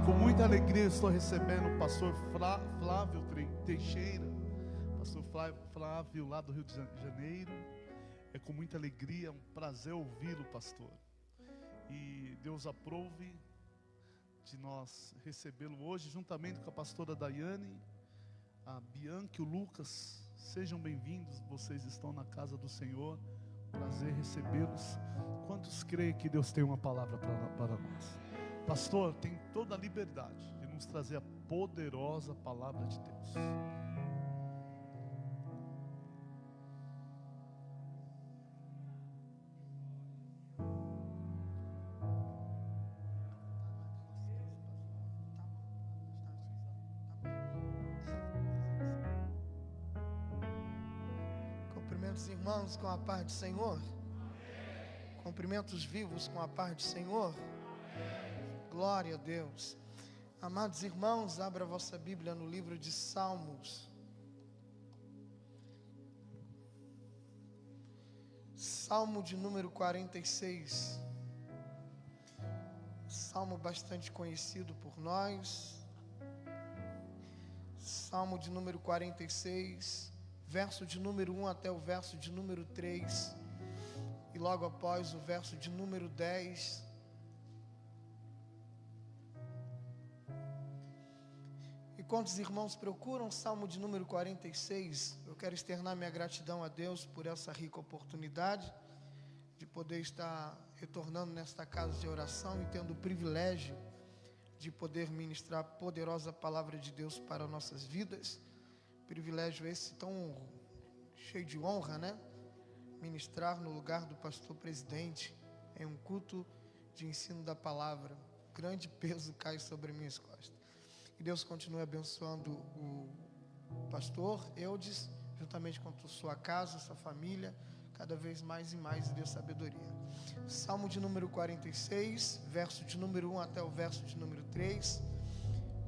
Com muita alegria eu estou recebendo o pastor Flávio Teixeira, pastor Flávio lá do Rio de Janeiro. É com muita alegria, um prazer ouvi-lo, pastor. E Deus aprove de nós recebê-lo hoje, juntamente com a pastora Daiane, a Bianca e o Lucas. Sejam bem-vindos, vocês estão na casa do Senhor. Prazer recebê-los. Quantos creem que Deus tem uma palavra para nós? Pastor, tem toda a liberdade de nos trazer a poderosa palavra de Deus. Cumprimento os irmãos com a paz do Senhor. Cumprimento os vivos com a paz do Senhor. Glória a Deus. Amados irmãos, abra a vossa Bíblia no livro de Salmos. Salmo de número 46. Salmo bastante conhecido por nós. Salmo de número 46, verso de número 1 até o verso de número 3. E logo após o verso de número 10. Enquanto os irmãos procuram o Salmo de número 46, eu quero externar minha gratidão a Deus por essa rica oportunidade de poder estar retornando nesta casa de oração e tendo o privilégio de poder ministrar a poderosa palavra de Deus para nossas vidas. Privilégio esse tão cheio de honra, né? Ministrar no lugar do pastor presidente em um culto de ensino da palavra. Grande peso cai sobre minhas costas. Que Deus continue abençoando o pastor Eudes, juntamente com sua casa, sua família, cada vez mais e mais, e dê sabedoria. Salmo de número 46, verso de número 1 até o verso de número 3.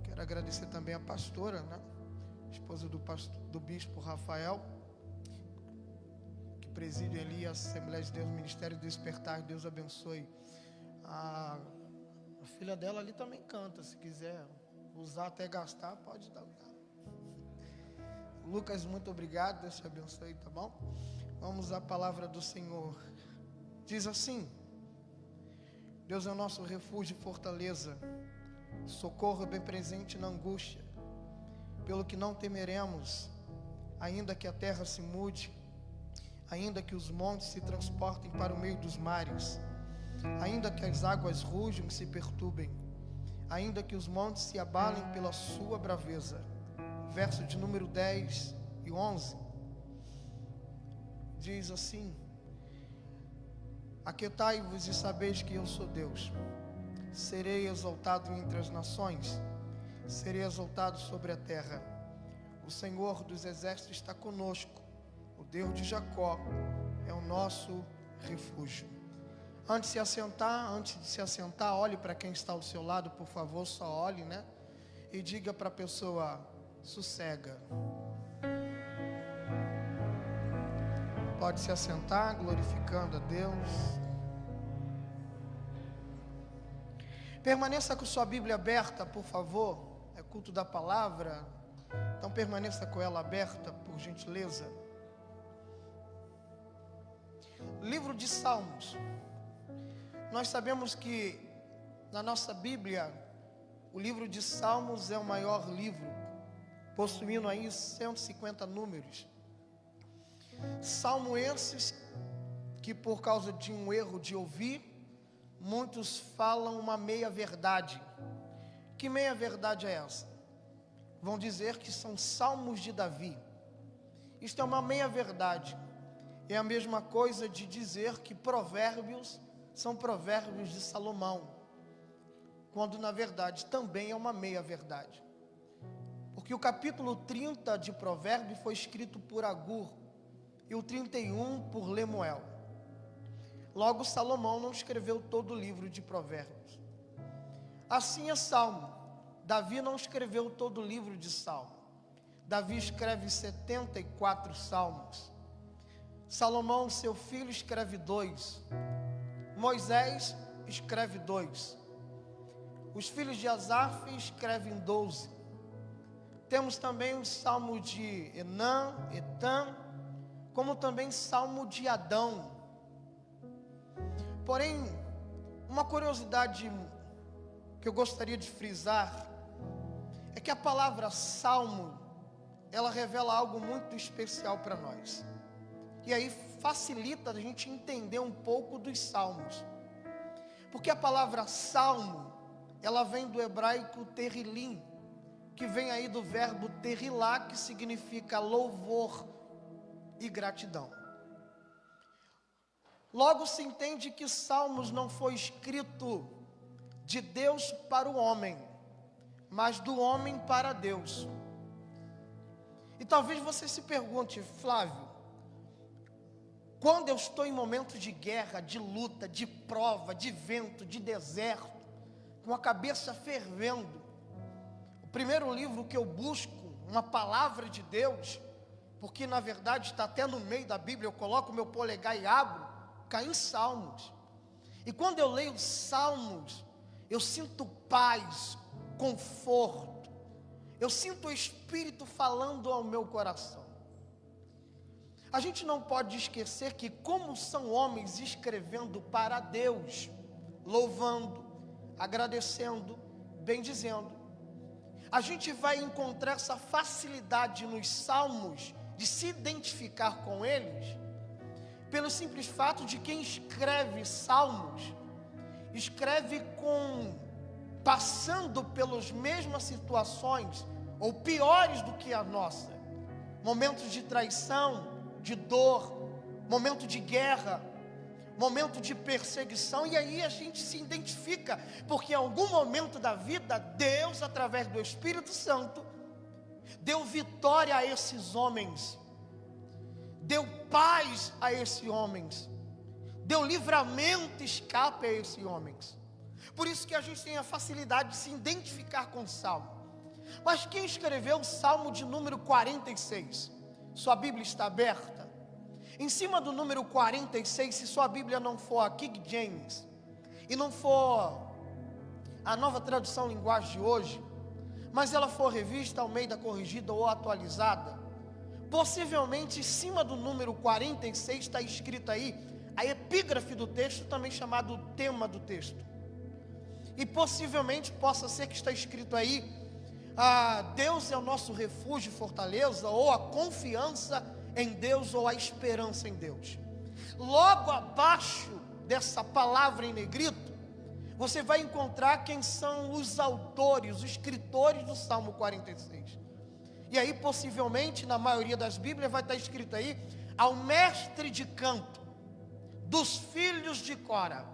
Quero agradecer também a pastora, né? Esposa do bispo Rafael, que preside ali a Assembleia de Deus, Ministério Despertar. Deus abençoe. A filha dela ali também canta, se quiser usar até gastar, pode dar. Lucas, muito obrigado, Deus te abençoe, tá bom? Vamos à palavra do Senhor. Diz assim: Deus é o nosso refúgio e fortaleza, socorro bem presente na angústia. Pelo que não temeremos, ainda que a terra se mude, ainda que os montes se transportem para o meio dos mares, ainda que as águas rujam e se perturbem, ainda que os montes se abalem pela sua braveza. Verso de número 10 e 11. Diz assim: Aquietai-vos e sabeis que eu sou Deus. Serei exaltado entre as nações, serei exaltado sobre a terra. O Senhor dos exércitos está conosco. O Deus de Jacó é o nosso refúgio. Antes de se assentar, olhe para quem está ao seu lado, por favor, só olhe, né? E diga para a pessoa: sossega. Pode se assentar, glorificando a Deus. Permaneça com sua Bíblia aberta, por favor. É culto da palavra, então permaneça com ela aberta, por gentileza. Livro de Salmos. Nós sabemos que na nossa Bíblia o livro de Salmos é o maior livro, possuindo aí 150 números. Salmo esses que, por causa de um erro de ouvir, muitos falam uma meia verdade. Que meia verdade é essa? Vão dizer que são salmos de Davi. Isto é uma meia verdade. É a mesma coisa de dizer que provérbios são provérbios de Salomão, quando na verdade também é uma meia verdade. Porque o capítulo 30 de Provérbios foi escrito por Agur e o 31 por Lemuel. Logo, Salomão não escreveu todo o livro de Provérbios. Assim é Salmo. Davi não escreveu todo o livro de Salmo. Davi escreve 74 salmos. Salomão, seu filho, escreve 2. Moisés escreve 2. Os filhos de Asaf escrevem 12. Temos também o salmo de Enã, Etan, como também salmo de Adão. Porém, uma curiosidade que eu gostaria de frisar é que a palavra salmo, ela revela algo muito especial para nós. E aí facilita a gente entender um pouco dos salmos. Porque a palavra salmo, ela vem do hebraico terrilim, que vem aí do verbo terilá, que significa louvor e gratidão. Logo se entende que Salmos não foi escrito de Deus para o homem, mas do homem para Deus. E talvez você se pergunte, Flávio, quando eu estou em momento de guerra, de luta, de prova, de vento, de deserto, com a cabeça fervendo, o primeiro livro que eu busco, uma palavra de Deus, porque na verdade está até no meio da Bíblia, eu coloco o meu polegar e abro, cai em Salmos. E quando eu leio Salmos, eu sinto paz, conforto, eu sinto o Espírito falando ao meu coração. A gente não pode esquecer que como são homens escrevendo para Deus, louvando, agradecendo, bendizendo, a gente vai encontrar essa facilidade nos salmos de se identificar com eles, pelo simples fato de quem escreve salmos, escreve passando pelas mesmas situações, ou piores do que a nossa, momentos de traição, de dor, momento de guerra, momento de perseguição, e aí a gente se identifica, porque em algum momento da vida, Deus, através do Espírito Santo, deu vitória a esses homens, deu paz a esses homens, deu livramento, escape a esses homens. Por isso que a gente tem a facilidade de se identificar com o Salmo. Mas quem escreveu o Salmo de número 46? Sua Bíblia está aberta? Em cima do número 46, se sua Bíblia não for a King James, e não for a nova tradução linguagem de hoje, mas ela for revista Almeida corrigida ou atualizada, possivelmente em cima do número 46 está escrito aí a epígrafe do texto, também chamado o tema do texto. E possivelmente possa ser que está escrito aí, Deus é o nosso refúgio e fortaleza, ou a confiança em Deus, ou a esperança em Deus. Logo abaixo dessa palavra em negrito, você vai encontrar quem são os autores, os escritores do Salmo 46. E aí possivelmente, na maioria das Bíblias, vai estar escrito aí, ao mestre de canto, dos filhos de Cora.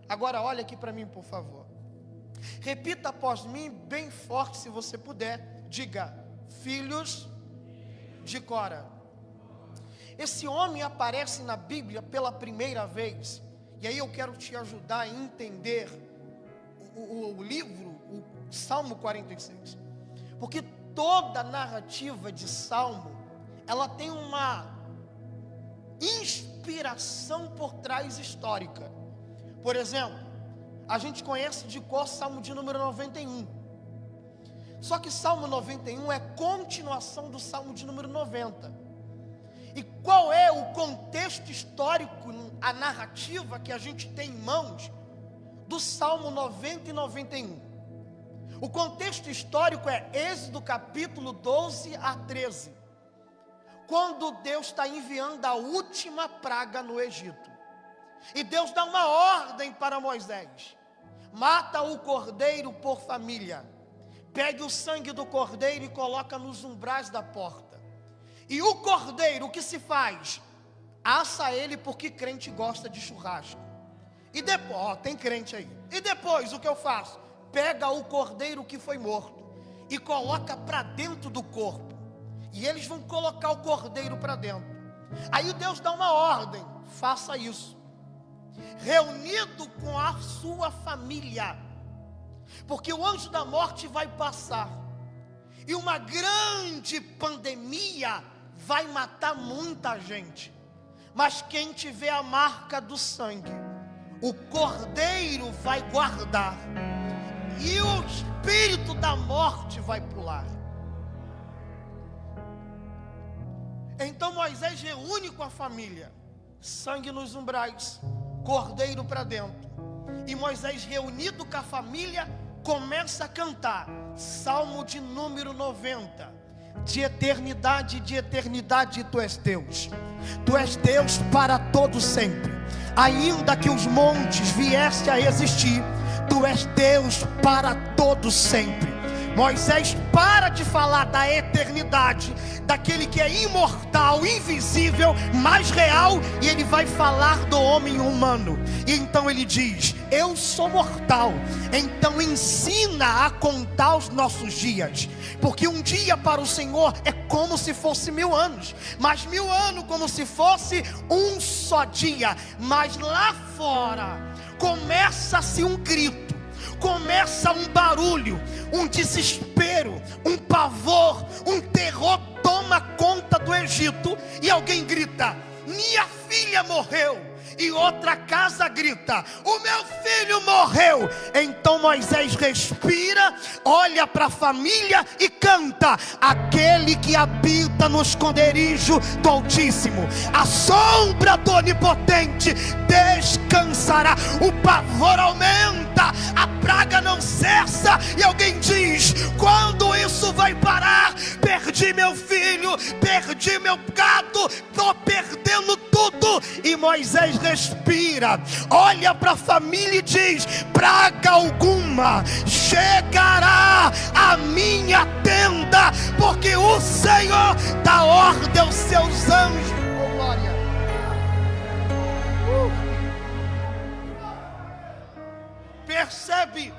Agora olha aqui para mim, por favor. Repita após mim, bem forte se você puder. Diga, filhos de Cora. Esse homem aparece na Bíblia pela primeira vez. E aí eu quero te ajudar a entender o livro, o Salmo 46. Porque toda narrativa de Salmo, ela tem uma inspiração por trás histórica. Por exemplo, a gente conhece de cor Salmo de número 91. Só que Salmo 91 é continuação do Salmo de número 90. E qual é o contexto histórico, a narrativa que a gente tem em mãos do Salmo 90 e 91? O contexto histórico é Êxodo capítulo 12 a 13. Quando Deus está enviando a última praga no Egito. E Deus dá uma ordem para Moisés: mata o cordeiro por família. Pegue o sangue do cordeiro e coloca nos umbrais da porta. E o cordeiro, o que se faz? Assa ele, porque crente gosta de churrasco. E depois, tem crente aí. E depois, o que eu faço? Pega o cordeiro que foi morto e coloca para dentro do corpo. E eles vão colocar o cordeiro para dentro. Aí Deus dá uma ordem: faça isso, reunido com a sua família, porque o anjo da morte vai passar, e uma grande pandemia vai matar muita gente. Mas quem tiver a marca do sangue, o cordeiro vai guardar. e o espírito da morte vai pular. Então Moisés reúne com a família, sangue nos umbrais, cordeiro para dentro. E Moisés, reunido com a família, começa a cantar Salmo de número 90. De eternidade, tu és Deus. Tu és Deus para todo sempre. Ainda que os montes viessem a existir, tu és Deus para todo sempre. Moisés para de falar da eternidade, daquele que é imortal, invisível, mais real, e ele vai falar do homem humano. E então ele diz: eu sou mortal, então ensina a contar os nossos dias, porque um dia para o Senhor é como se fosse 1000 anos, mas 1000 anos como se fosse um só dia. Mas lá fora começa-se um grito, começa um barulho, um desespero, um pavor, um terror toma conta do Egito, e alguém grita: minha filha morreu. E outra casa grita: o meu filho morreu. Então Moisés respira, olha para a família e canta: aquele que habita no esconderijo do Altíssimo, a sombra do Onipotente descansará. O pavor aumenta, a praga não cessa, e alguém diz: quando isso vai parar? Perdi meu filho, perdi meu gado, estou perdendo tudo. E Moisés respira, olha para a família e diz: praga alguma chegará à minha tenda, porque o Senhor dá ordem aos seus anjos. Oh, glória. Percebe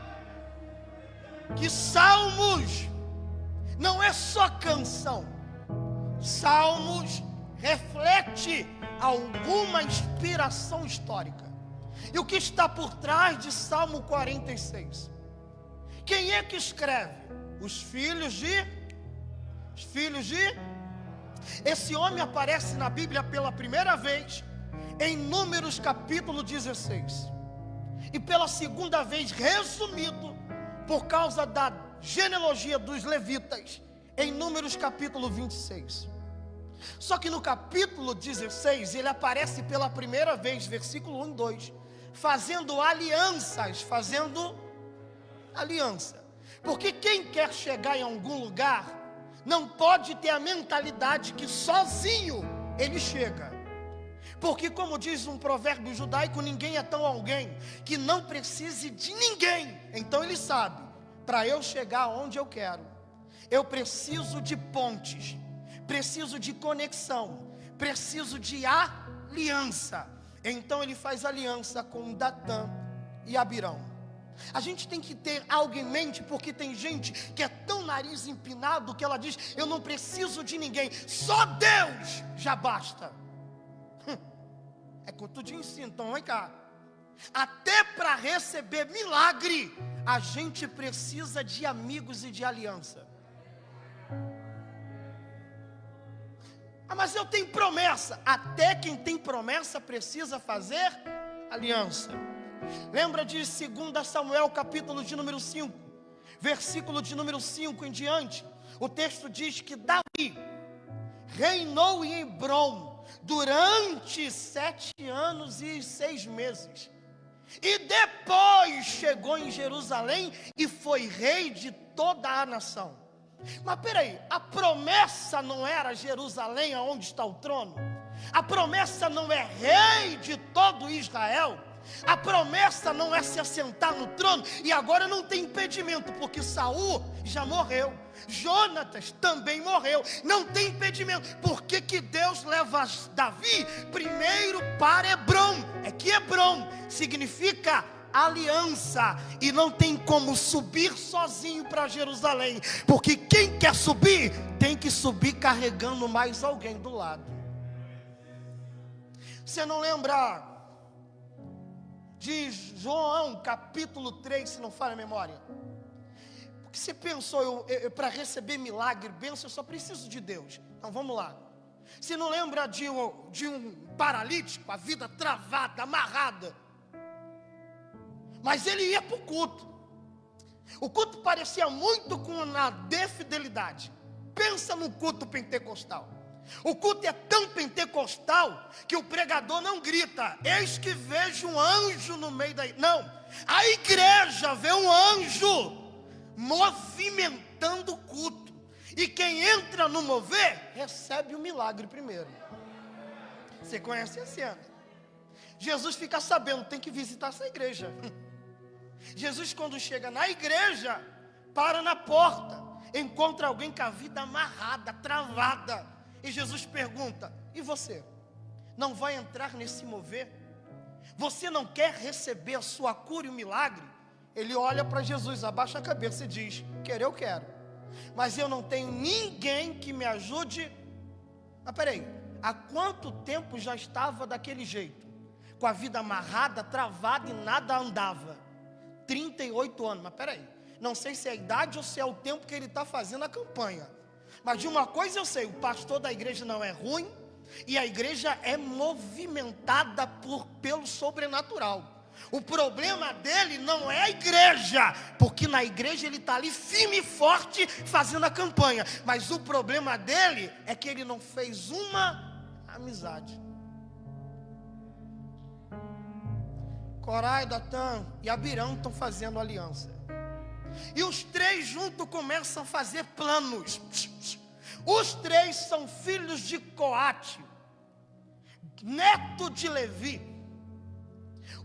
que Salmos não é só canção. Salmos reflete alguma inspiração histórica. E o que está por trás de Salmo 46? Quem é que escreve? Os filhos de... Esse homem aparece na Bíblia pela primeira vez em Números capítulo 16. E pela segunda vez, resumido, por causa da genealogia dos levitas, em Números capítulo 26. Só que no capítulo 16, ele aparece pela primeira vez, versículo 1 e 2, fazendo aliança. Porque quem quer chegar em algum lugar, não pode ter a mentalidade que sozinho ele chega. Porque, como diz um provérbio judaico, ninguém é tão alguém que não precise de ninguém. Então ele sabe: para eu chegar onde eu quero, eu preciso de pontes, preciso de conexão, preciso de aliança. Então ele faz aliança com Datã e Abirão. A gente tem que ter algo em mente, porque tem gente que é tão nariz empinado que ela diz: eu não preciso de ninguém, só Deus já basta. É que eu te ensino, então vem cá. Até para receber milagre, a gente precisa de amigos e de aliança. Ah, mas eu tenho promessa. Até quem tem promessa precisa fazer aliança. Lembra de 2 Samuel capítulo de número 5, versículo de número 5 em diante. O texto diz que Davi reinou em Hebrom durante 7 anos e 6 meses. E depois chegou em Jerusalém e foi rei de toda a nação. Mas peraí, a promessa não era Jerusalém, aonde está o trono? A promessa não é rei de todo Israel? A promessa não é se assentar no trono? E agora não tem impedimento, porque Saul já morreu, Jonatas também morreu, não tem impedimento. Por que que Deus leva Davi primeiro para Hebrom? É que Hebrom significa aliança, e não tem como subir sozinho para Jerusalém, porque quem quer subir, tem que subir carregando mais alguém do lado. Você não lembra de João capítulo 3, se não falha a memória? Porque você pensou, para receber milagre, bênção, eu só preciso de Deus. Então vamos lá. Você não lembra de um paralítico, a vida travada, amarrada, mas ele ia para o culto. O culto parecia muito com a defidelidade. Pensa no culto pentecostal. O culto é tão pentecostal que o pregador não grita: eis que vejo um anjo no meio da... Não, a igreja vê um anjo movimentando o culto. E quem entra no mover, recebe o milagre primeiro. Você conhece a cena. Jesus fica sabendo, tem que visitar essa igreja. Jesus, quando chega na igreja, para na porta, encontra alguém com a vida amarrada, travada. E Jesus pergunta: e você? Não vai entrar nesse mover? Você não quer receber a sua cura e o milagre? Ele olha para Jesus, abaixa a cabeça e diz: querer eu quero, mas eu não tenho ninguém que me ajude. Mas peraí, há quanto tempo já estava daquele jeito? Com a vida amarrada, travada e nada andava? 38 anos, mas peraí, não sei se é a idade ou se é o tempo que ele está fazendo a campanha. Mas de uma coisa eu sei: o pastor da igreja não é ruim, e a igreja é movimentada pelo sobrenatural. O problema dele não é a igreja, porque na igreja ele está ali firme e forte fazendo a campanha. Mas o problema dele é que ele não fez uma amizade. Corai, Datã e Abirão estão fazendo aliança. E os três juntos começam a fazer planos. Os três são filhos de Coate, neto de Levi.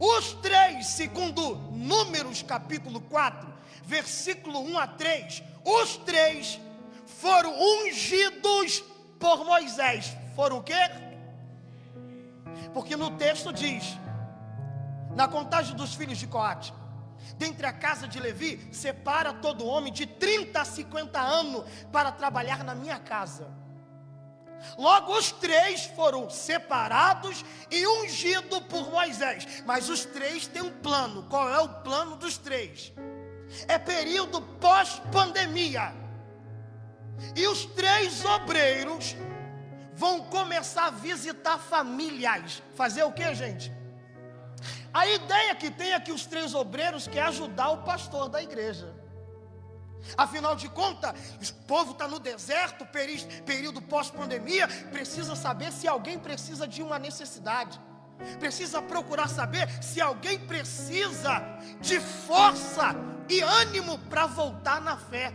Os três, segundo Números capítulo 4, versículo 1 a 3, os três foram ungidos por Moisés. Foram o quê? Porque no texto diz, na contagem dos filhos de Coate, dentre a casa de Levi, separa todo homem de 30 a 50 anos para trabalhar na minha casa. Logo os três foram separados e ungidos por Moisés. Mas os três têm um plano. Qual é o plano dos três? É período pós-pandemia. E os três obreiros vão começar a visitar famílias. Fazer o que, gente? A ideia que tem é que os três obreiros querem ajudar o pastor da igreja. Afinal de contas, o povo está no deserto, período pós-pandemia, precisa saber se alguém precisa de uma necessidade. Precisa procurar saber se alguém precisa de força e ânimo para voltar na fé.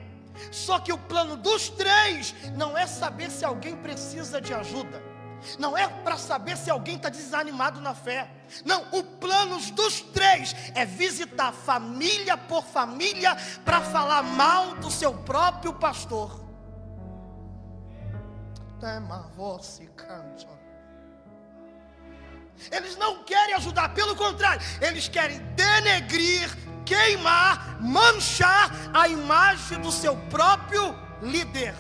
Só que o plano dos três não é saber se alguém precisa de ajuda. Não é para saber se alguém está desanimado na fé. Não, o plano dos três é visitar família por família para falar mal do seu próprio pastor. Eles não querem ajudar, pelo contrário, eles querem denegrir, queimar, manchar a imagem do seu próprio líder.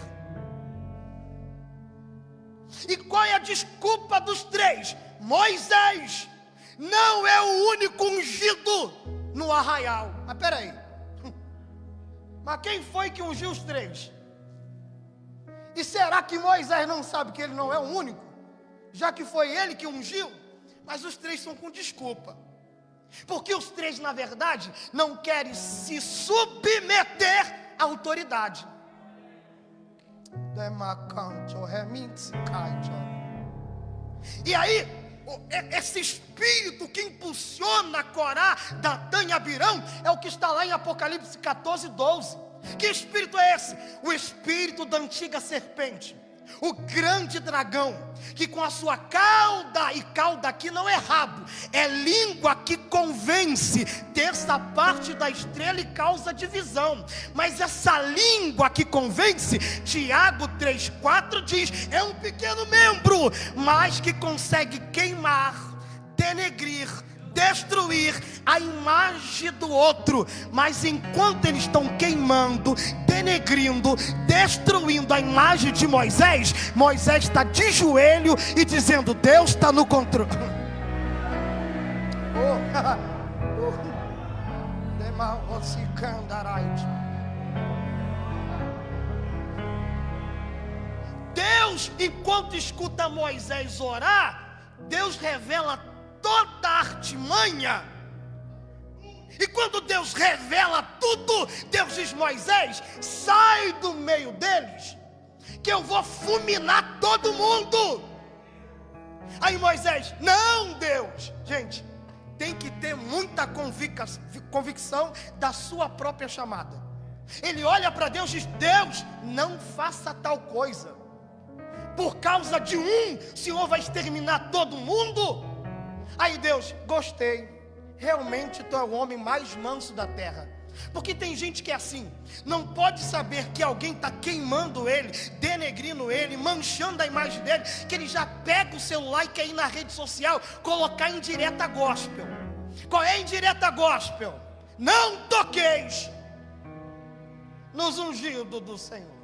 E qual é a desculpa dos três? Moisés não é o único ungido no arraial. Mas peraí, mas quem foi que ungiu os três? E será que Moisés não sabe que ele não é o único? Já que foi ele que ungiu? Mas os três são com desculpa. Porque os três, na verdade, não querem se submeter à autoridade. E aí, esse espírito que impulsiona Corá, Datã e Abirão é o que está lá em Apocalipse 14, 12. Que espírito é esse? O espírito da antiga serpente, o grande dragão, que com a sua cauda, e cauda aqui não é rabo, é língua que convence, terça parte da estrela e causa divisão. Mas essa língua que convence, Tiago 3,4 diz, é um pequeno membro, mas que consegue queimar, denegrir, destruir a imagem do outro. Mas enquanto eles estão queimando, denegrindo, destruindo a imagem de Moisés, Moisés está de joelho e dizendo: Deus está no controle. Deus, enquanto escuta Moisés orar, Deus revela toda a artimanha E quando Deus revela tudo, Deus diz: Moisés, sai do meio deles, que eu vou fulminar todo mundo. Aí Moisés: não, Deus. Gente, tem que ter muita convicção da sua própria chamada. Ele olha para Deus e diz: Deus, não faça tal coisa. Por causa de o Senhor vai exterminar todo mundo? Aí Deus: gostei. Realmente tu é o homem mais manso da terra. Porque tem gente que é assim, não pode saber que alguém está queimando ele, denegrindo ele, manchando a imagem dele, que ele já pega o celular e quer ir na rede social, colocar indireta gospel. Qual é a indireta gospel? Não toqueis nos ungidos do Senhor.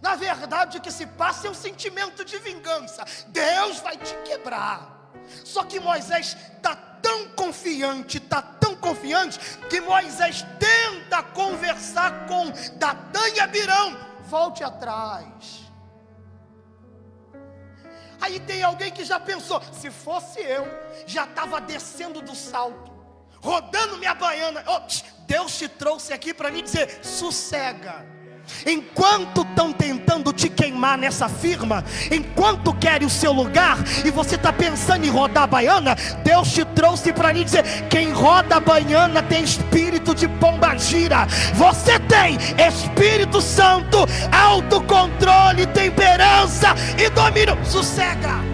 Na verdade, o que se passa é um sentimento de vingança. Deus vai te quebrar. Só que Moisés está tão confiante, que Moisés tenta conversar com Datã e Abirão: volte atrás. Aí tem alguém que já pensou: se fosse eu, já estava descendo do salto, rodando minha baiana. Deus te trouxe aqui para me dizer: sossega. Enquanto estão tentando te queimar nessa firma, enquanto querem o seu lugar e você está pensando em rodar a baiana, Deus te trouxe para lhe dizer: quem roda a baiana tem espírito de pombagira. Você tem Espírito Santo, autocontrole, temperança e domínio. Sossega.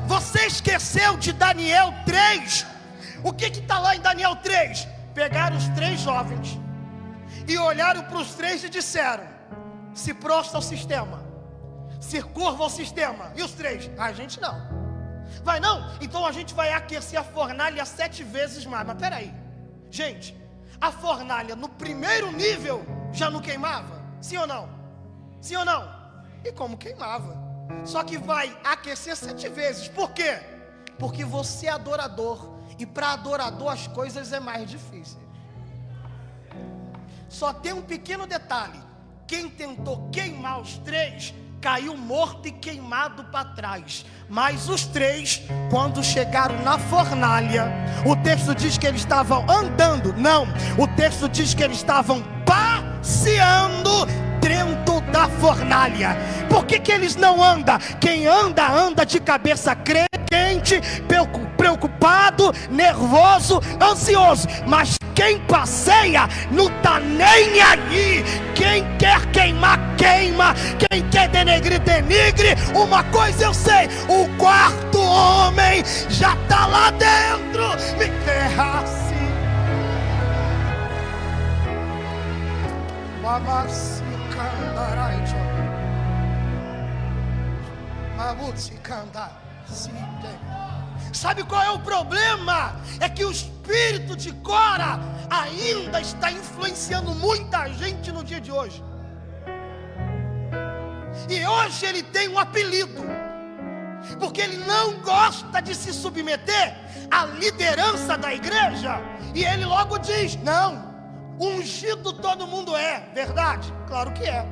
Você esqueceu de Daniel 3? O que está lá em Daniel 3? Pegaram os 3 jovens e olharam para os 3 e disseram: se prostra ao sistema, se curva ao sistema. E os 3: a gente não. Vai não? Então a gente vai aquecer a fornalha 7 vezes mais. Mas peraí, gente, a fornalha no primeiro nível já não queimava? Sim ou não? Sim ou não? E como queimava? Só que vai aquecer 7 vezes. Por quê? Porque você é adorador, e para adorador as coisas é mais difíceis. Só tem um pequeno detalhe: quem tentou queimar os 3 caiu morto e queimado para trás. Mas os 3, quando chegaram na fornalha, o texto diz que eles estavam andando. Não, o texto diz que eles estavam passeando dentro da fornalha. Por que eles não andam? Quem anda, anda de cabeça quente, preocupado, nervoso, ansioso. Mas quem passeia não está nem aí. Quem quer queimar, queima. Quem quer denegrir, denigre. Uma coisa eu sei: o quarto homem já está lá dentro. Me ferrasse. Sabe qual é o problema? É que o espírito de Cora ainda está influenciando muita gente no dia de hoje. E hoje ele tem um apelido, porque ele não gosta de se submeter à liderança da igreja. E ele logo diz: não, ungido todo mundo é. Verdade? Claro que é.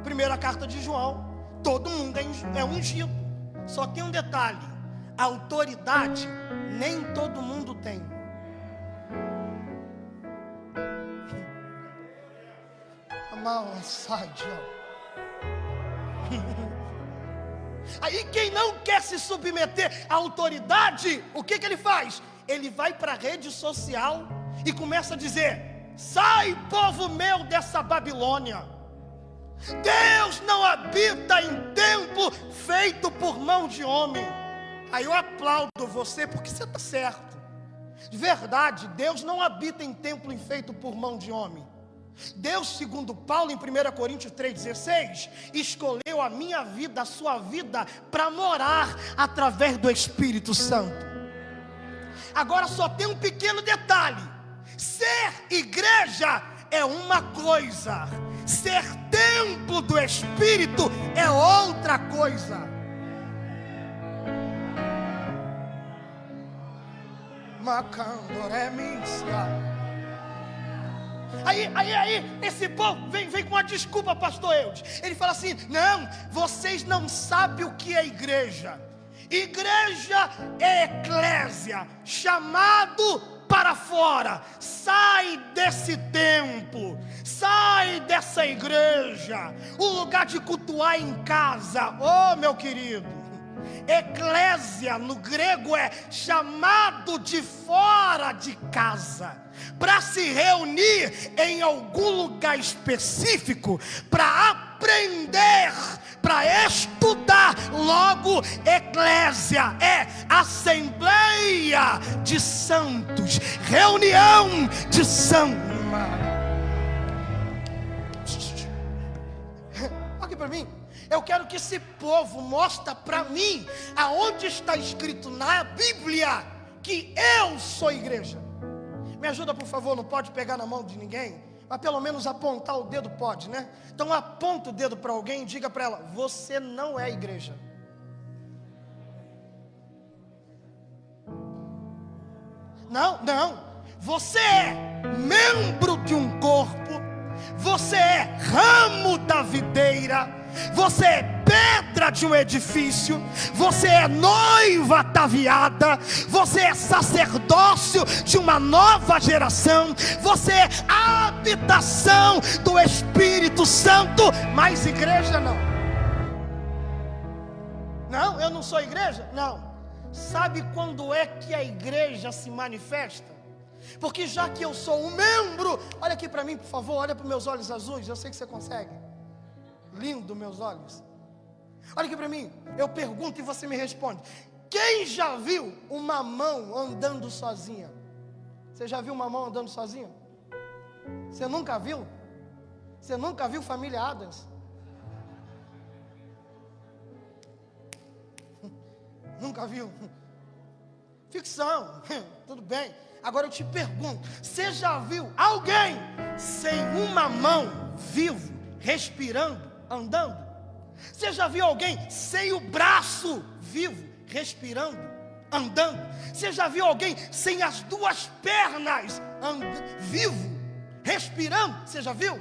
Primeira carta de João, todo mundo é ungido. Só tem um detalhe: a autoridade nem todo mundo tem. Aí quem não quer se submeter à autoridade, o que ele faz? Ele vai para a rede social e começa a dizer: sai, povo meu, dessa Babilônia. Deus não habita em templo feito por mão de homem. Aí eu aplaudo você, porque você está certo. De verdade, Deus não habita em templo feito por mão de homem. Deus, segundo Paulo em 1 Coríntios 3,16, escolheu a minha vida, a sua vida, para morar através do Espírito Santo. Agora só tem um pequeno detalhe: ser igreja é uma coisa, ser templo do Espírito é outra coisa. Aí, esse povo vem com uma desculpa, pastor Eudes. Ele fala assim: não, vocês não sabem o que é igreja. Igreja é eclésia, chamado para fora. Sai desse templo, sai dessa igreja. O lugar de cultuar em casa. Oh, meu querido, eclésia no grego é chamado de fora de casa, para se reunir em algum lugar específico, para aprender, para estudar. Logo, eclésia é assembleia de santos, reunião de santos. Olha aqui para mim. Eu quero que esse povo mostre para mim aonde está escrito na Bíblia que eu sou igreja. Me ajuda, por favor, não pode pegar na mão de ninguém, mas pelo menos apontar o dedo pode, né? Então aponta o dedo para alguém e diga para ela: você não é igreja. Não, você é membro de um corpo, você é ramo da videira, você é pedra de um edifício, você é noiva ataviada, você é sacerdócio de uma nova geração, você é habitação do Espírito Santo. Mas igreja não. Não, eu não sou igreja? Não. Sabe quando é que a igreja se manifesta? Porque já que eu sou um membro, olha aqui para mim, por favor, olha para os meus olhos azuis, eu sei que você consegue. Lindo, meus olhos. Olha aqui para mim, eu pergunto e você me responde: quem já viu uma mão andando sozinha? Você já viu uma mão andando sozinha? Você nunca viu? Você nunca viu família Adams? Nunca viu? Ficção, tudo bem. Agora eu te pergunto: você já viu alguém sem uma mão, vivo, respirando, andando? Você já viu alguém sem o braço, vivo, respirando, andando? Você já viu alguém sem as duas pernas, vivo, respirando? Você já viu?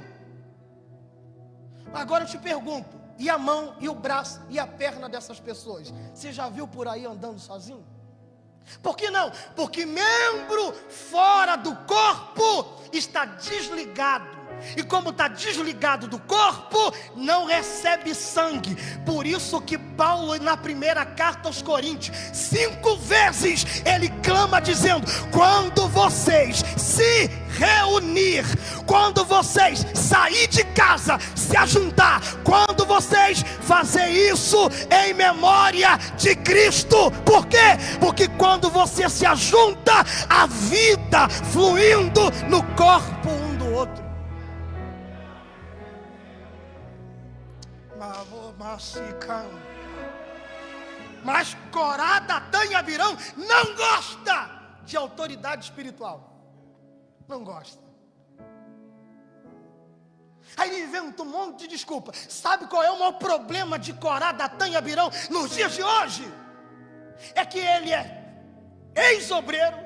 Agora eu te pergunto: e a mão, e o braço, e a perna dessas pessoas? Você já viu por aí andando sozinho? Por que não? Porque membro fora do corpo está desligado. E como está desligado do corpo, não recebe sangue. Por isso que Paulo, na primeira carta aos Coríntios, 5 vezes ele clama dizendo: quando vocês se reunir, quando vocês sair de casa, se ajuntar, quando vocês fazer isso em memória de Cristo. Por quê? Porque quando você se ajunta, a vida fluindo no corpo um do outro. Mas Corá, Datã e Abirão não gosta de autoridade espiritual. Não gosta. Aí ele inventa um monte de desculpa. Sabe qual é o maior problema de Corá, Datã e Abirão nos dias de hoje? É que ele é ex-obreiro,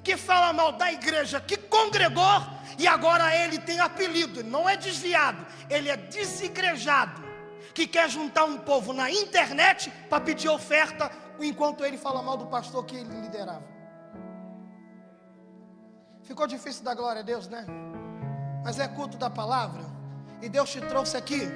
que fala mal da igreja que congregou, e agora ele tem apelido. Não é desviado, ele é desigrejado, que quer juntar um povo na internet para pedir oferta, enquanto ele fala mal do pastor que ele liderava. Ficou difícil dar glória a Deus, né? Mas é culto da palavra, e Deus te trouxe aqui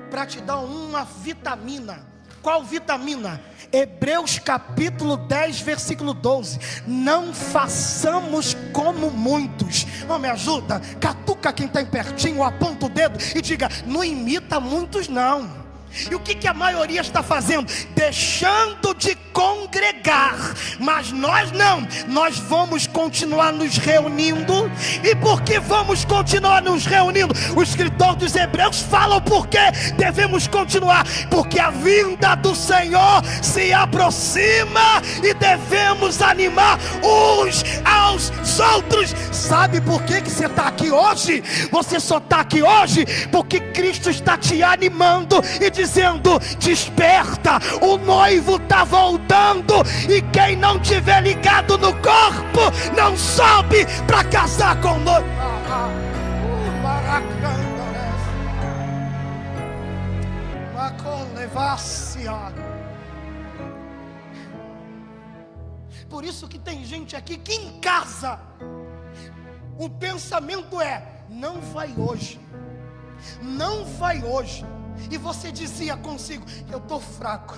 para te dar uma vitamina. Qual vitamina? Hebreus capítulo 10, versículo 12. Não façamos como muitos. Não me ajuda? Catuca quem está pertinho, aponta o dedo e diga: não imita muitos não. E o que a maioria está fazendo? Deixando de congregar. Mas nós não. Nós vamos continuar nos reunindo. E por que vamos continuar nos reunindo? O escritor dos Hebreus fala o porquê devemos continuar. Porque a vinda do Senhor se aproxima e devemos animar uns aos outros. Sabe por que você está aqui hoje? Você só está aqui hoje porque Cristo está te animando e dizendo: desperta, o noivo está voltando, e quem não tiver ligado no corpo não sobe para casar com o noivo. Por isso que tem gente aqui que em casa o pensamento é: não vai hoje, não vai hoje. E você dizia consigo: eu estou fraco,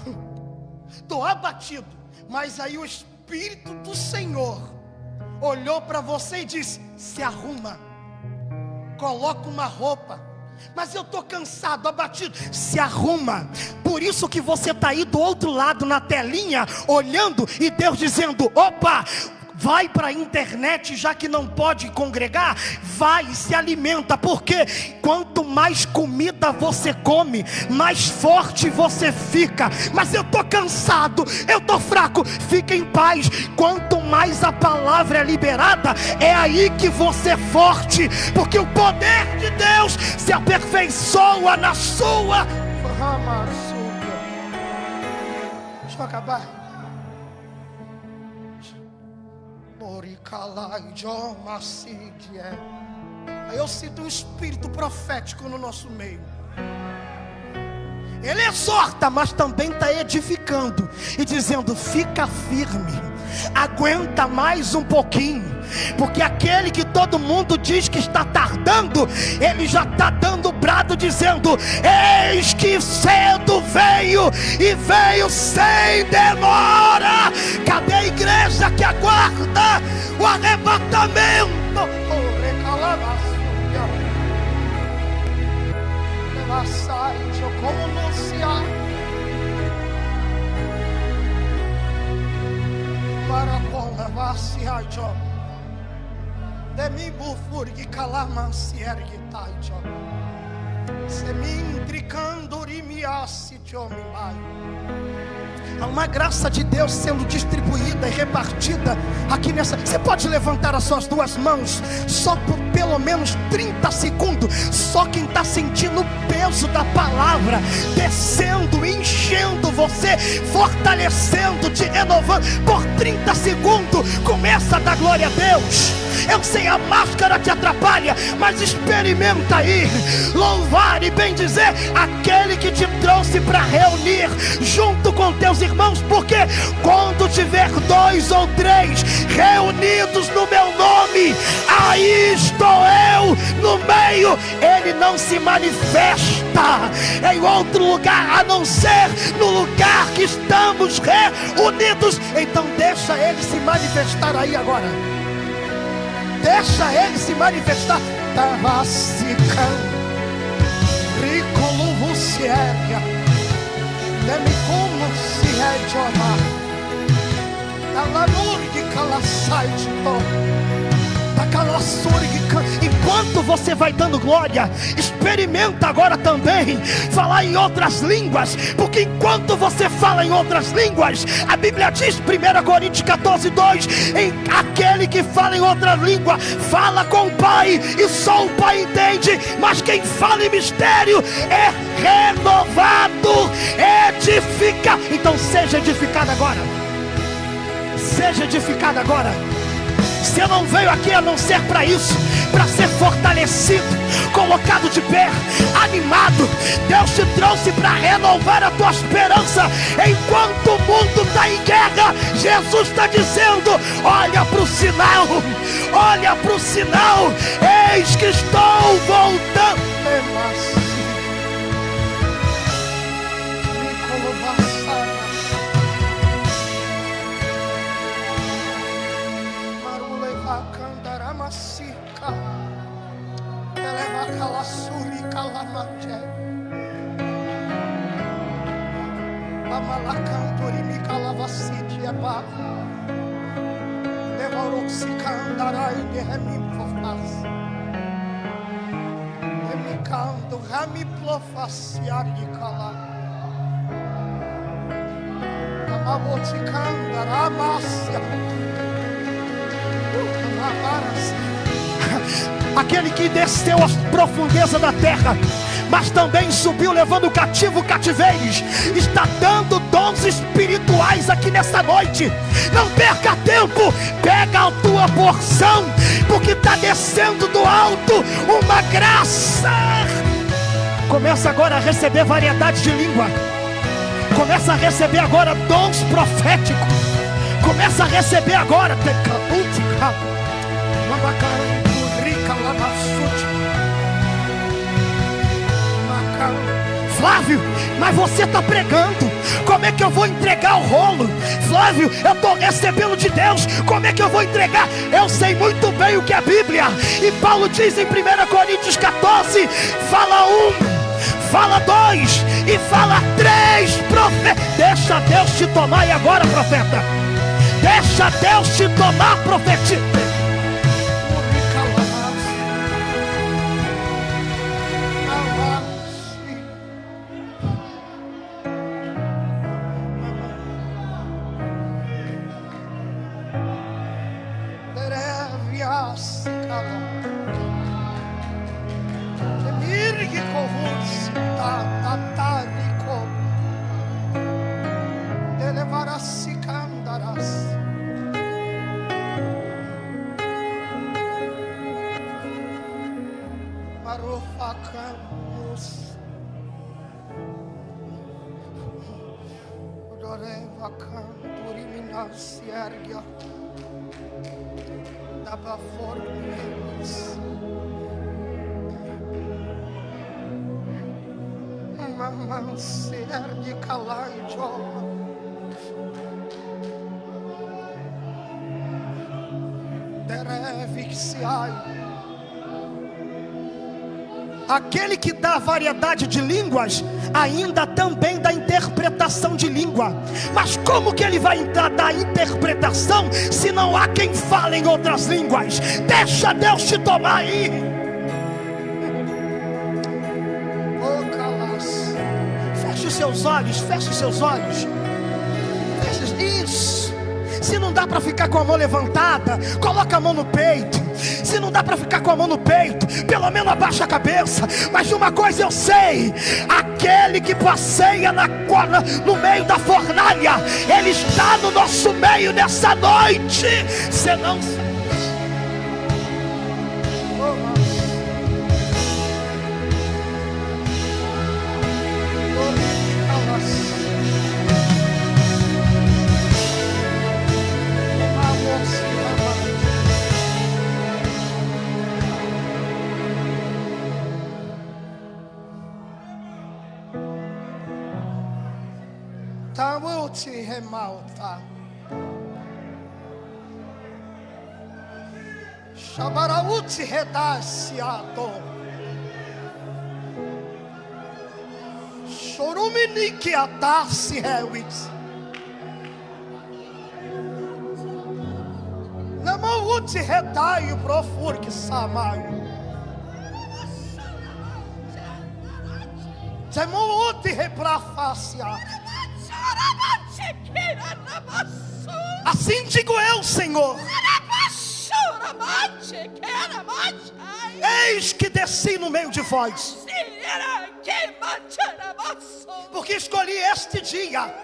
estou abatido. Mas aí o Espírito do Senhor olhou para você e disse: se arruma, coloca uma roupa. Mas eu estou cansado, abatido. Se arruma. Por isso que você está aí do outro lado na telinha, olhando, e Deus dizendo: opa, vai para a internet, já que não pode congregar, vai e se alimenta, porque quanto mais comida você come, mais forte você fica. Mas eu estou cansado, eu estou fraco. Fica em paz. Quanto mais a palavra é liberada, é aí que você é forte, porque o poder de Deus se aperfeiçoa na sua. Deixa eu acabar. Aí eu sinto um espírito profético no nosso meio. Ele exorta, mas também está edificando e dizendo: fica firme, aguenta mais um pouquinho, porque aquele que todo mundo diz que está tardando, ele já está dando brado dizendo: eis que cedo veio, e veio sem demora. Cadê a igreja que aguarda o arrebatamento? Como anunciar para com levar-se a Jó de mim bufur que calama se ergue taio se me intricando rimiasse de homem mai. Há uma graça de Deus sendo distribuída e repartida aqui nessa. Você pode levantar as suas duas mãos só por pelo menos 30 segundos. Só quem está sentindo o peso da palavra descendo, enchendo você, fortalecendo, te renovando por 30 segundos. Começa a dar glória a Deus. Eu sei, a máscara te atrapalha, mas experimenta aí louvar e bendizer aquele que te trouxe para reunir junto com teus irmãos, porque quando tiver 2 ou 3 reunidos no meu nome, aí estou eu no meio. Ele não se manifesta em outro lugar a não ser no lugar que estamos reunidos. Então deixa ele se manifestar aí agora. Deixa ele se manifestar. Tavasica, ricolo vusiéria, demi como se é de amar. Talanurgi calasaite to, tacalasurgi. Enquanto você vai dando glória, experimenta agora também falar em outras línguas, porque enquanto você fala em outras línguas, a Bíblia diz, 1 Coríntios 14:2, aquele que fala em outra língua fala com o Pai, e só o Pai entende. Mas quem fala em mistério é renovado, edifica. Então seja edificado agora. Seja edificado agora. Você não veio aqui a não ser para isso, para ser fortalecido, colocado de pé, animado. Deus te trouxe para renovar a tua esperança. Enquanto o mundo está em guerra, Jesus está dizendo: olha para o sinal, olha para o sinal, eis que estou voltando. Aquele que desceu às profundezas da terra, mas também subiu levando cativo cativeiros, está dando dom dons espirituais aqui nessa noite. Não perca tempo, pega a tua porção, porque está descendo do alto uma graça. Começa agora a receber variedade de língua. Começa a receber agora dons proféticos. Começa a receber agora. Flávio, mas você está pregando. Como é que eu vou entregar o rolo? Flávio, eu estou recebendo de Deus. Como é que eu vou entregar? Eu sei muito bem o que é a Bíblia. E Paulo diz em 1 Coríntios 14: fala um, fala dois e fala três profetas. Deixa Deus te tomar. E agora, profeta? Deixa Deus te tomar, profeta. Aquele que dá variedade de línguas, ainda também dá interpretação de língua. Mas como que ele vai dar interpretação se não há quem fale em outras línguas? Deixa Deus te tomar aí. Feche os seus olhos, feche os seus olhos. Feche isso. Se não dá para ficar com a mão levantada, coloca a mão no peito. Se não dá para ficar com a mão no peito, pelo menos abaixa a cabeça. Mas de uma coisa eu sei: aquele que passeia no meio da fornalha, ele está no nosso meio nessa noite. Você não remalta. Shabarauti redasiado. Choruminiki atasi hewit. Namauti redaio profurque samaio. Temouti reprafacia. Assim digo eu, Senhor. Eis que desci no meio de vós, porque escolhi este dia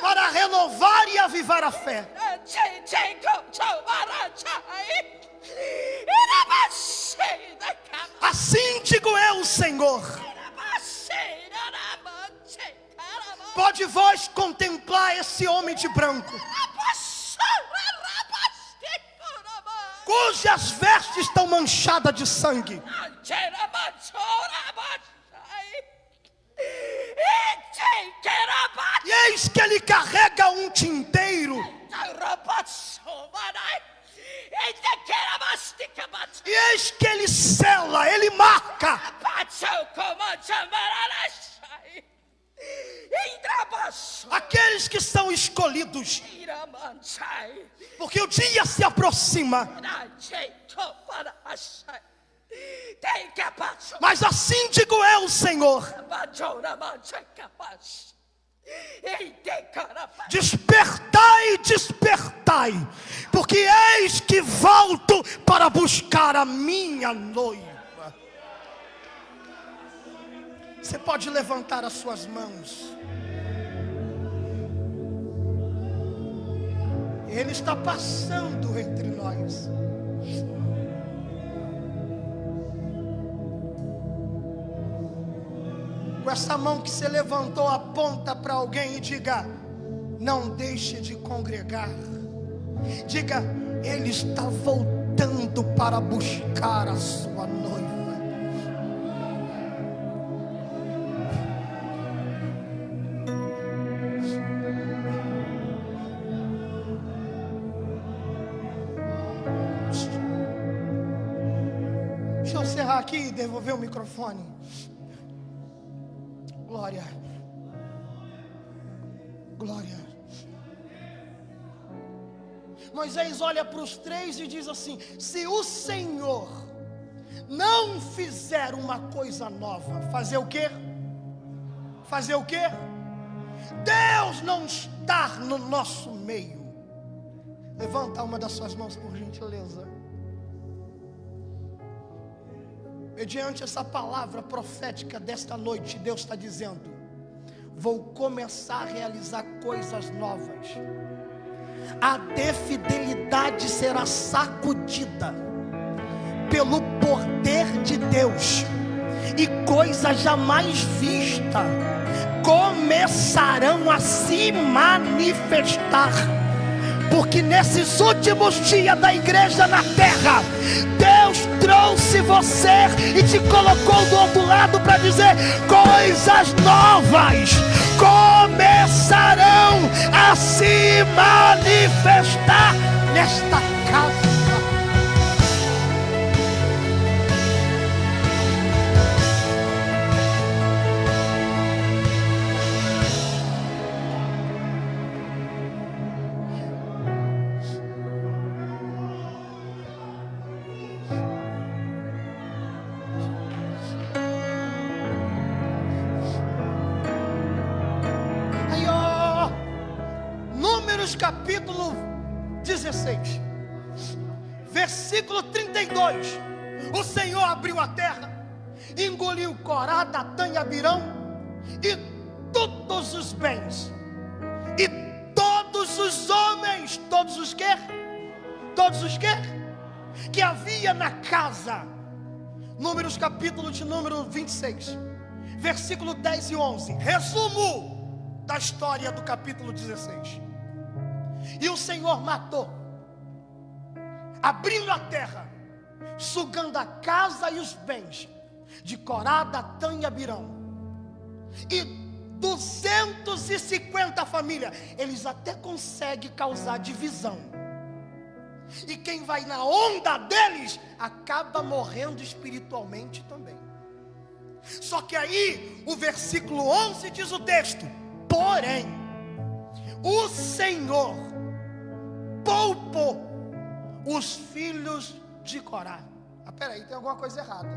para renovar e avivar a fé. Assim digo eu, Senhor. Pode vós contemplar esse homem de branco, cujas vestes estão manchadas de sangue. E eis que ele carrega um tinteiro. E eis que ele sela, ele marca. Aqueles que são escolhidos, porque o dia se aproxima. Mas assim digo eu, Senhor: despertai, despertai, porque eis que volto para buscar a minha noiva. Você pode levantar as suas mãos. Ele está passando entre nós. Com essa mão que você levantou, aponta para alguém e diga: não deixe de congregar. Diga: Ele está voltando para buscar a sua noiva. Deixa eu encerrar aqui e devolver o microfone. Glória. Glória. Moisés olha para os três e diz assim: se o Senhor não fizer uma coisa nova, fazer o quê? Fazer o quê? Deus não está no nosso meio. Levanta uma das suas mãos, por gentileza. Mediante essa palavra profética desta noite, Deus está dizendo: vou começar a realizar coisas novas. A desfidelidade será sacudida pelo poder de Deus, e coisas jamais vistas começarão a se manifestar. Porque nesses últimos dias da igreja na terra, Deus trouxe você e te colocou do outro lado para dizer: coisas novas começarão a se manifestar nesta casa. Capítulo 16, versículo 32. O Senhor abriu a terra, engoliu Corá, Datã e Abirão, e todos os bens, e todos os homens, todos os quê? Todos os quê? Que havia na casa. Números, capítulo de número 26, versículo 10 e 11. Resumo da história do capítulo 16. E o Senhor matou, abrindo a terra, sugando a casa e os bens de Corá, Datã e Abirão, e 250 famílias. Eles até conseguem causar divisão, e quem vai na onda deles acaba morrendo espiritualmente também. Só que aí o versículo 11 diz o texto: porém o Senhor poupou os filhos de Corá. Peraí, tem alguma coisa errada.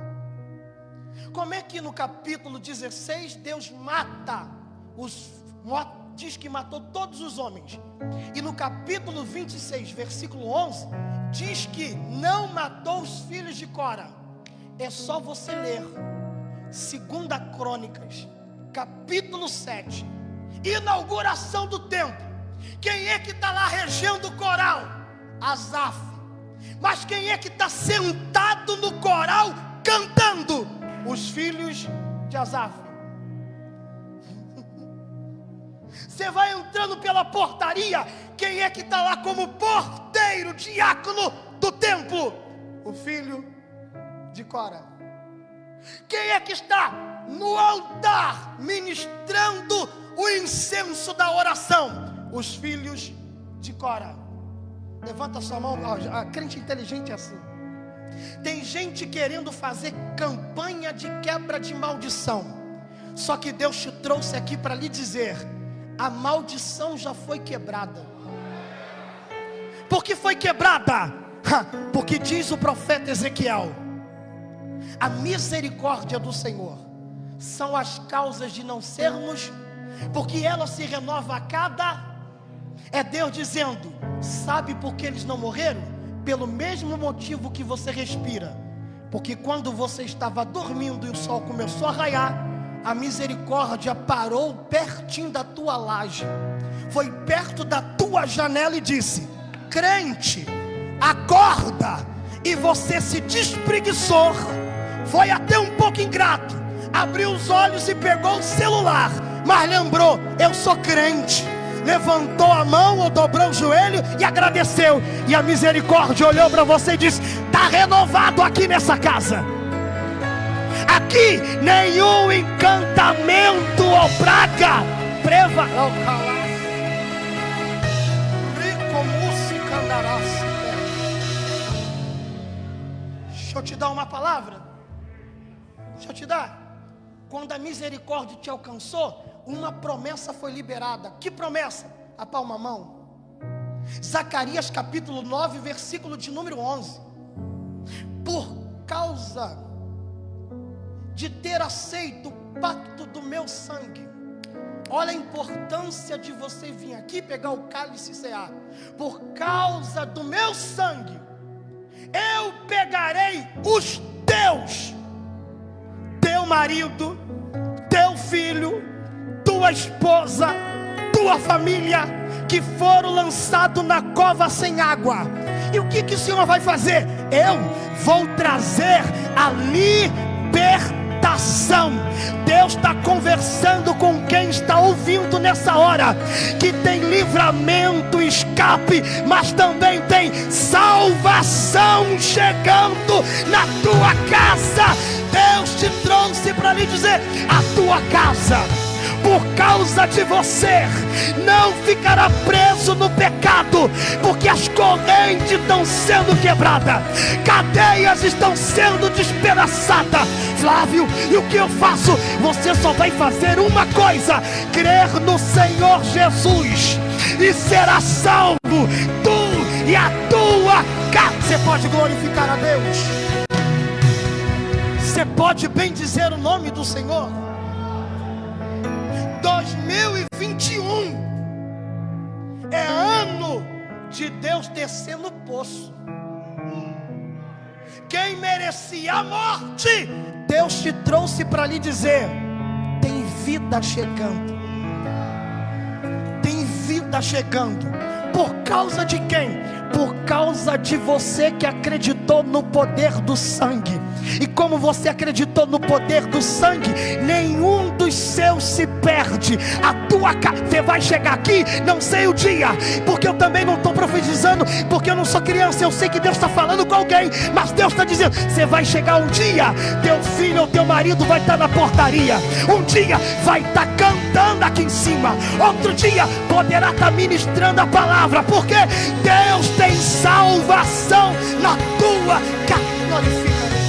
Como é que no capítulo 16 Deus mata diz que matou todos os homens, e no capítulo 26 versículo 11 diz que não matou os filhos de Corá? É só você ler 2 Crônicas capítulo 7, inauguração do templo. Quem é que está lá regendo o coral? Asaf. Mas quem é que está sentado no coral cantando? Os filhos de Asaf. Você vai entrando pela portaria, quem é que está lá como porteiro, diácono do templo? O filho de Corá. Quem é que está no altar ministrando o incenso da oração? Os filhos de Corá. Levanta sua mão. A crente inteligente é assim. Tem gente querendo fazer campanha de quebra de maldição, só que Deus te trouxe aqui para lhe dizer: a maldição já foi quebrada. Por que foi quebrada? Porque diz o profeta Ezequiel: a misericórdia do Senhor são as causas de não sermos, porque ela se renova a cada. É Deus dizendo: sabe por que eles não morreram? Pelo mesmo motivo que você respira. Porque quando você estava dormindo e o sol começou a raiar, a misericórdia parou pertinho da tua laje, foi perto da tua janela e disse: crente, acorda. E você se despreguiçou, foi até um pouco ingrato, abriu os olhos e pegou o celular, mas lembrou: eu sou crente. Levantou a mão ou dobrou o joelho e agradeceu. E a misericórdia olhou para você e disse: está renovado aqui nessa casa. Aqui nenhum encantamento ou praga prevalecerá. Deixa eu te dar uma palavra. Deixa eu te dar. Quando a misericórdia te alcançou, uma promessa foi liberada. Que promessa? A palma a mão. Zacarias capítulo 9, versículo de número 11. Por causa de ter aceito o pacto do meu sangue. Olha a importância de você vir aqui pegar o cálice e cear. Por causa do meu sangue, eu pegarei os teus, teu marido, teu filho, tua esposa, tua família, que foram lançados na cova sem água. E o que o Senhor vai fazer? Eu vou trazer a libertação. Deus está conversando com quem está ouvindo nessa hora, que tem livramento, escape, mas também tem salvação chegando na tua casa. Deus te trouxe para lhe dizer: a tua casa, por causa de você, não ficará preso no pecado, porque as correntes estão sendo quebradas, cadeias estão sendo despedaçadas. Flávio, e o que eu faço? Você só vai fazer uma coisa: crer no Senhor Jesus, e será salvo, tu e a tua casa. Você pode glorificar a Deus, você pode bendizer o nome do Senhor. 2021 é ano de Deus descer no poço. Quem merecia a morte, Deus te trouxe para lhe dizer: tem vida chegando. Tem vida chegando. Por causa de quem? Por causa de você que acreditou no poder do sangue. E como você acreditou no poder do sangue, nenhum dos seus se perde. A tua casa, você vai chegar aqui, não sei o dia, porque eu também não estou profetizando, porque eu não sou criança. Eu sei que Deus está falando com alguém, mas Deus está dizendo: você vai chegar um dia, teu filho ou teu marido vai estar na portaria, um dia vai estar cantando aqui em cima, outro dia poderá estar ministrando a palavra, porque Deus tem salvação na tua casa. Glorifica.